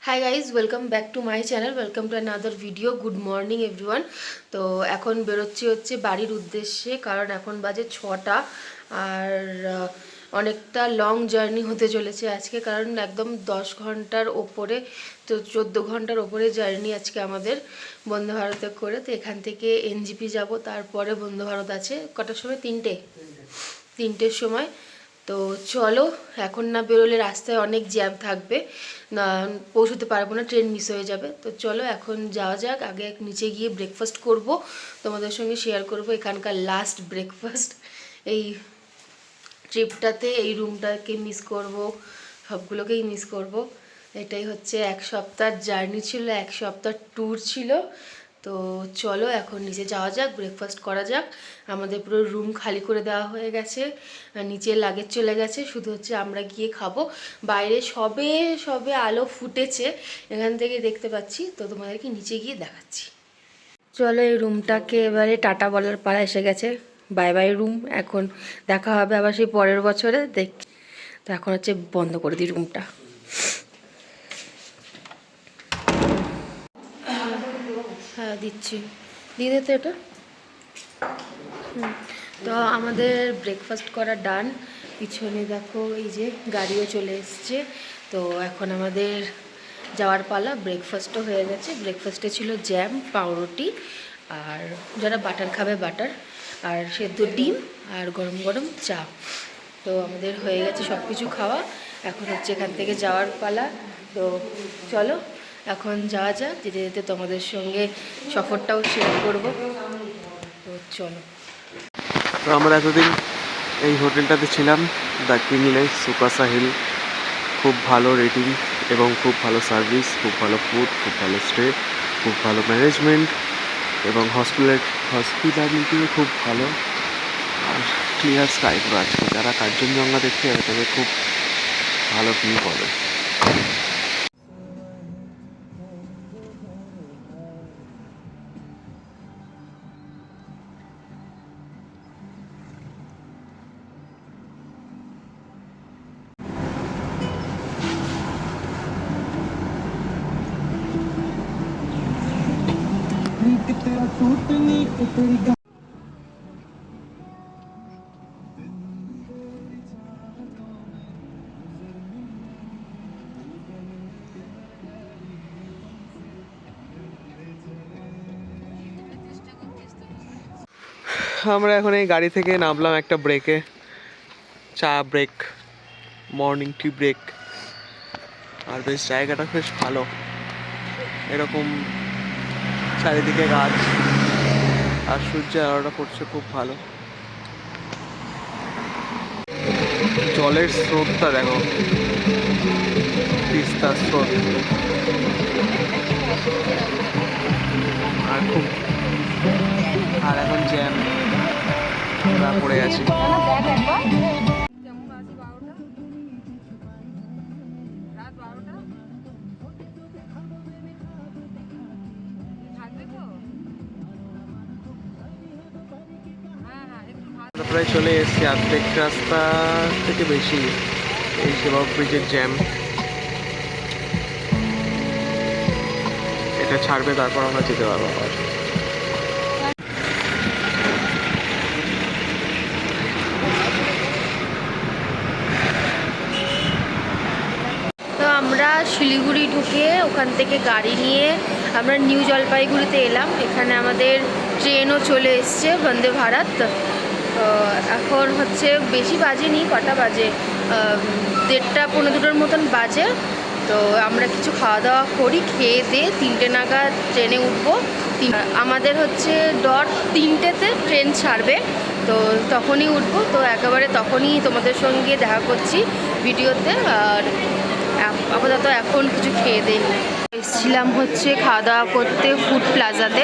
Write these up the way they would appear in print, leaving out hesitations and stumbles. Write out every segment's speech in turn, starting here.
Hi guys, welcome back to my channel, welcome to another video. Good morning everyone. তো এখন বেরোচ্ছি হচ্ছে বাড়ির উদ্দেশ্যে, কারণ এখন বাজে 6টা। আর অনেকটা লং জার্নি হতে চলেছে আজকে, কারণ একদম 10 ঘন্টার ওপরে, তো 14 ঘন্টার ওপরে জার্নি আজকে আমাদের বন্দে ভারতে করে। তো এখান থেকে এনজিপি যাব, তারপরে বন্দে ভারত আছে কটার সময়? তিনটের সময়। তো চলো, এখন না বেরোলে রাস্তায় অনেক জ্যাম থাকবে, না পৌঁছতে পারবো না, ট্রেন মিস হয়ে যাবে। তো চলো এখন যাওয়া যাক। আগে নিচে গিয়ে ব্রেকফাস্ট করব, তোমাদের সঙ্গে শেয়ার করব এখানকার লাস্ট ব্রেকফাস্ট এই ট্রিপটাতে। এই রুমটাকে মিস করব, সবগুলোকেই মিস করব। এটাই হচ্ছে 1 সপ্তাহ জার্নি ছিল, 1 সপ্তাহ ট্যুর ছিল। তো চলো এখন নিচে যাওয়া যাক, ব্রেকফাস্ট করা যাক। আমাদের পুরো রুম খালি করে দেওয়া হয়ে গেছে, নিচে লাগেজ চলে গেছে, শুধু হচ্ছে আমরা গিয়ে খাবো। বাইরে সবে সবে আলো ফুটেছে, এখান থেকে দেখতে পাচ্ছি। তো তোমাদেরকে নিচে গিয়ে দেখাচ্ছি। চলো, এই রুমটাকে এবারে টাটা বলার পালা এসে গেছে। বাই বাই রুম, এখন দেখা হবে আবার সেই পরের বছরে দেখ। তো এখন হচ্ছে বন্ধ করে দিই রুমটা। হ্যাঁ দিচ্ছি, দিয়ে দে তো এটা। তো আমাদের ব্রেকফাস্ট করা ডান। পিছনে দেখো এই যে গাড়িও চলে এসছে। তো এখন আমাদের যাওয়ার পালা। ব্রেকফাস্টও হয়ে গেছে। ব্রেকফাস্টে ছিল জ্যাম, পাউরুটি, আর যারা বাটার খাবে বাটার, আর সেদ্ধ ডিম, আর গরম গরম চা। তো আমাদের হয়ে গেছে সব কিছু খাওয়া। এখন হচ্ছে এখান থেকে যাওয়ার পালা। তো চলো এখন যাওয়া যাক, যেতে যেতে তোমাদের সঙ্গে সফরটাও শেয়ার করব। তো চলো। তো আমরা এতদিন এই হোটেলটাতে ছিলাম, দ্য কিংলেস সুকাসা হিল। খুব ভালো রেটিং এবং খুব ভালো সার্ভিস, খুব ভালো ফুড, খুব ভালো স্টে, খুব ভালো ম্যানেজমেন্ট এবং হসপিটালিটিও খুব ভালো। আর ক্লিয়ার স্কাই পুরো আজকে যারা কাঞ্চনজঙ্ঘা দেখতে যাবে তাদের খুব ভালো ভিউ পাবে। আমরা এখন এই গাড়ি থেকে নামলাম একটা ব্রেকে, চা ব্রেক, মর্নিং টি ব্রেক। আর বেশ জায়গাটা বেশ ভালো, এরকম চারিদিকে গাছ আর সূর্যের আলোটা পড়ছে খুব ভালো। জলের স্রোতটা দেখো, তিস্তার স্রোত। আর খুব, আর এখন জ্যাম আমরা পড়ে গেছি। প্রায় চলে এসেছি, অর্ধেক রাস্তা থেকে বেশি। এই সেবা ব্রিজের জ্যাম, এটা ছাড়বে তারপর আমরা যেতে পারবো আবার। তো আমরা শিলিগুড়ি ঢুকে ওখান থেকে গাড়ি নিয়ে আমরা নিউ জলপাইগুড়িতে এলাম। এখানে আমাদের ট্রেনও চলে এসছে, বন্দে ভারত। তো এখন হচ্ছে বেশি বাজেনি, কটা বাজে, 1:30 পৌনে 2টোর মতন বাজে। তো আমরা কিছু খাওয়া দাওয়া করি, খেয়ে দিয়ে 3টে নাগাদ ট্রেনে উঠবো। আমাদের হচ্ছে 3টেতে ট্রেন ছাড়বে, তো তখনই উঠবো। তো একেবারে তখনই তোমাদের সঙ্গে দেখা করছি ভিডিওতে। আর আপাতত এখন কিছু খেয়ে দিই। এসেছিলাম হচ্ছে খাওয়া দাওয়া করতে ফুড প্লাজাতে।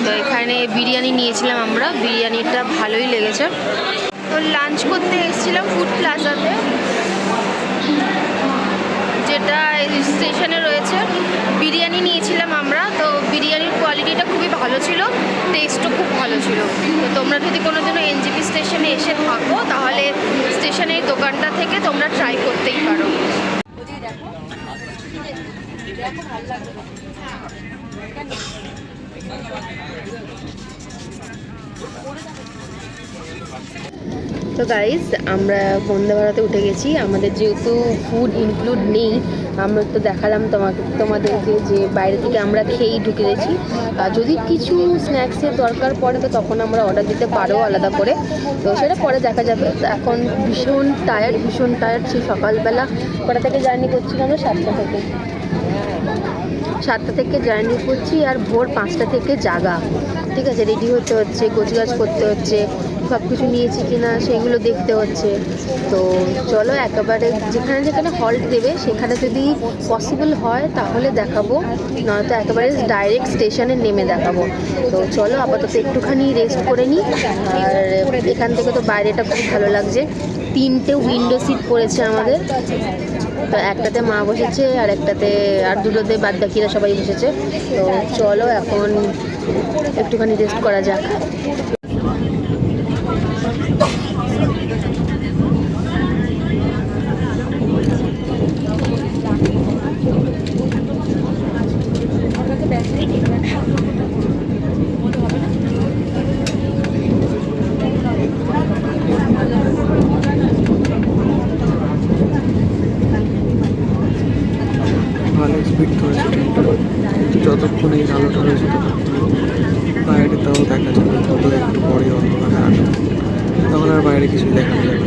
তো এখানে বিরিয়ানি নিয়েছিলাম আমরা, বিরিয়ানিটা ভালোই লেগেছে। তো লাঞ্চ করতে এসেছিলাম ফুড প্লাজাতে, যেটা স্টেশনে রয়েছে। বিরিয়ানি নিয়েছিলাম আমরা। তো বিরিয়ানির কোয়ালিটিটা খুবই ভালো ছিল, টেস্টও খুব ভালো ছিল। তো তোমরা যদি কোনো দিনও এনজিপি স্টেশনে এসে থাকো, তাহলে স্টেশনের দোকানটা থেকে তোমরা ট্রাই করতেই পারো। তো গাইজ আমরা বন্দে ভারতে উঠে গেছি। আমাদের যেহেতু ফুড ইনক্লুড নেই, আমরা তো দেখালাম তোমাদেরকে যে বাইরে থেকে আমরা খেয়েই ঢুকে গেছি। আর যদি কিছু স্ন্যাক্সের দরকার পড়ে তো তখন আমরা অর্ডার দিতে পারো আলাদা করে, তো সেটা পরে দেখা যাবে। তো এখন ভীষণ টায়ার্ড। সেই সকালবেলা কটা থেকে জার্নি করছিলাম আমরা? 7টা থেকে জার্নি করছি, আর ভোর 5টা থেকে জাগা। ঠিক আছে, রেডি হতে হচ্ছে, গোছগাছ করতে হচ্ছে, সব কিছু নিয়েছি কিনা সেগুলো দেখতে হচ্ছে। তো চলো একেবারে যেখানে হল্ট দেবে সেখানে যদি পসিবল হয় তাহলে দেখাবো, নয়তো একেবারে ডাইরেক্ট স্টেশনে নেমে দেখাবো। তো চলো আপাতত একটুখানি রেস্ট করে নিই। আর এখান থেকে তো বাইরেটা খুব ভালো লাগছে, 3টে উইন্ডো সিট পড়েছে আমাদের। তো একটাতে মা বসেছে, আর একটাতে, আর দুটোতে বাদ বাকিরা সবাই বসেছে। তো চলো এখন একটুখানি রেস্ট করা যাক। ভালো স্পিড ধরেছে ট্রেনটা, যতক্ষণ এই আলোটা রয়েছে বাইরে তাও দেখা যাবে, কত একটু পরে অন্ধকার আসবে, তখন আর বাইরে কিছুই দেখা যাবে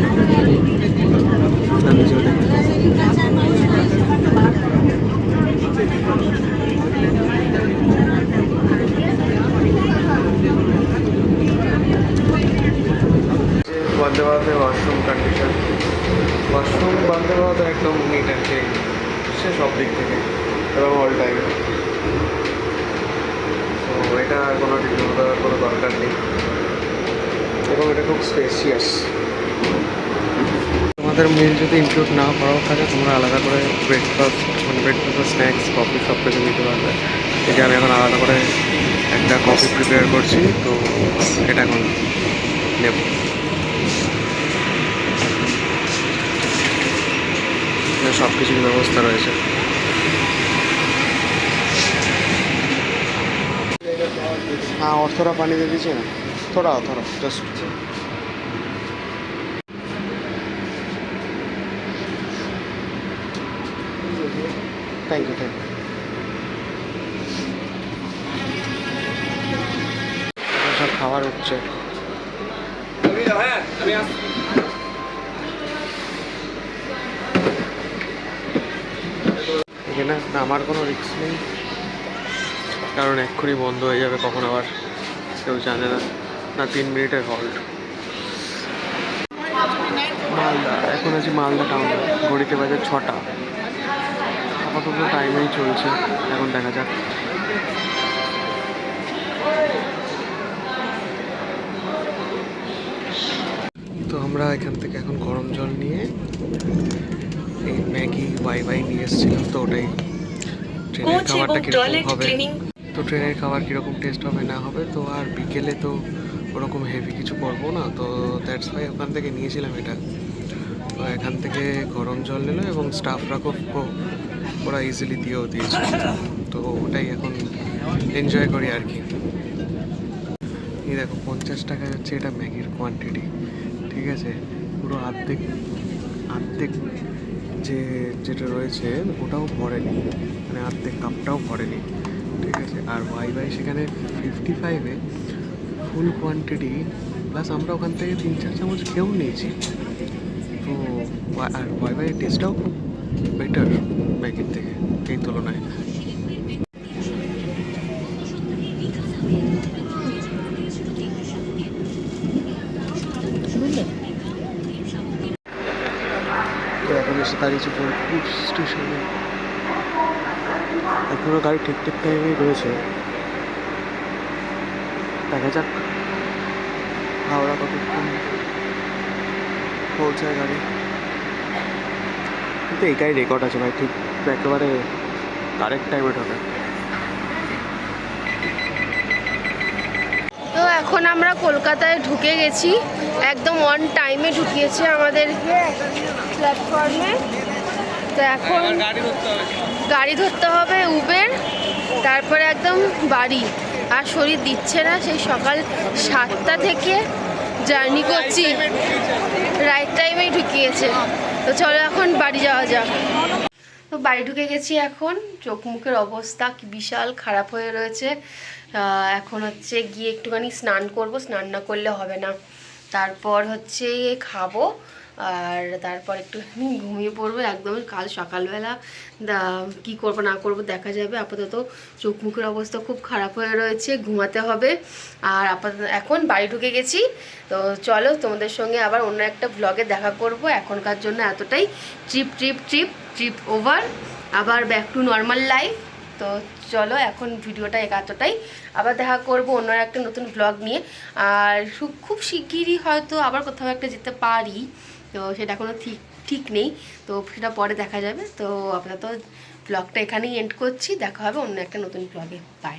না, নিজেও দেখা যাবে। বন্দে ভারতের washroom condition, washroom Vande Bharat একদম নিট অ্যান্ড ক্লিন, সে সব দিক থেকে এবং অল টাইম। তো এটা কোনো রিভিউ দেওয়ার কোনো দরকার নেই, এবং এটা খুব স্পেসিয়াস। তোমাদের মিল যদি ইনক্লুড না করাও থাকে, তোমরা আলাদা করে ব্রেকফাস্ট স্ন্যাক্স কফি সব কিছু নিতে পারবে। এই যে আমি এখন আলাদা করে একটা কফি প্রিপেয়ার করছি, তো এটা এখন নেব। সব কিছুর ব্যবস্থা রয়েছে। हाँ, और थोड़ा पानी दे दीजिए ना, थोड़ा जस्ट। Thank you. সব খাবার হচ্ছে। এখানে নামার কোনো রিস্ক নেই, কারণ এক্ষুনি বন্ধ হয়ে যাবে, কখন আবার কেউ জানে না। 3 মিনিটের হল্ট। মালদা, এখন আছি মালদা টাউনে, ঘড়িতে বাজে 6টা। আপাতত টাইমেই চলছে, এখন দেখা যাক। তো আমরা এখান থেকে এখন গরম জল নিয়ে এই ম্যাগি ওয়াই নিয়ে এসেছিলাম, তো ওটাই ট্রেনের খাবারটা কীরকম হবে, তো ট্রেনের খাবার কীরকম টেস্ট হবে না হবে। তো আর বিকেলে তো ওরকম হেভি কিছু করবো না, তো দ্যাটস ওয়াই ওখান থেকে নিয়েছিলাম এটা। তো এখান থেকে গরম জল নিল এবং স্টাফরা খুব ওরা ইজিলি দিয়েও দিয়েছে, তো ওটাই এখন এনজয় করি আর কি। এই দেখো 50 টাকা হচ্ছে এটা ম্যাগির কোয়ান্টিটি, ঠিক আছে? পুরো আর্ধেক যেটা রয়েছে ওটাও ভরেনি, মানে অর্ধেক কাপটাও ভরেনি, ঠিক আছে? আর ওয়াই সেখানে 55-এ ফুল কোয়ান্টিটি, প্লাস আমরা ওখান থেকে 3-4 চামচ খেয়েও নিয়েছি। তো আর ওয়াইয়ের টেস্টটাও খুব বেটার ম্যাগির থেকে এই তুলনায়। তো এখন এসে দাঁড়িয়েছি বোলপুর স্টেশনে, এখনও গাড়ি ঠিক টাইমেই রয়েছে, দেখা যাক হাওড়া কতক্ষণ পৌঁছায় গাড়ি। কিন্তু এই গাড়ি রেকর্ড আছে ভাই, ঠিক একেবারে কারেক্ট টাইমে ঢোকে। তো এখন আমরা কলকাতায় ঢুকে গেছি, একদম অন টাইমে ঢুকিয়েছে আমাদেরকে প্ল্যাটফর্মে। তো এখন গাড়ি ধরতে হবে উবের, তারপরে একদম বাড়ি। আর শরীর দিচ্ছে না, সেই সকাল 7টা থেকে জার্নি করছি, রাইট টাইমেই ঢুকিয়েছে। তো চলো এখন বাড়ি যাওয়া যাক। তো বাড়ি ঢুকে গেছি, এখন চোখ মুখের অবস্থা কি বিশাল খারাপ হয়ে রয়েছে। এখন হচ্ছে গিয়ে একটুখানি স্নান করব, স্নান না করলে হবে না। তারপর হচ্ছে খাবো, আর তারপর একটুখানি ঘুমিয়ে পড়বো একদম। কাল সকালবেলা কি করব না করব দেখা যাবে। আপাতত চোখ মুখের অবস্থা খুব খারাপ হয়ে রয়েছে, ঘুমাতে হবে। আর আপাতত এখন বাড়ি ঢুকে গেছি। তো চলো তোমাদের সঙ্গে আবার অন্য একটা ব্লগে দেখা করব। এখনকার জন্য এতটাই। ট্রিপ ওভার, আবার ব্যাক টু নর্মাল লাইফ। তো চলো এখন ভিডিওটা এতটাই, আবার দেখা করব অন্য একটা নতুন ব্লগ নিয়ে। আর খুব শিগগিরই হয়তো আবার কোথাও একটা যেতে পারি, তো সেটা এখনও ঠিক নেই, তো সেটা পরে দেখা যাবে। তো আপাতত ব্লগটা এখানেই এন্ড করছি, দেখা হবে অন্য একটা নতুন ব্লগে। বাই।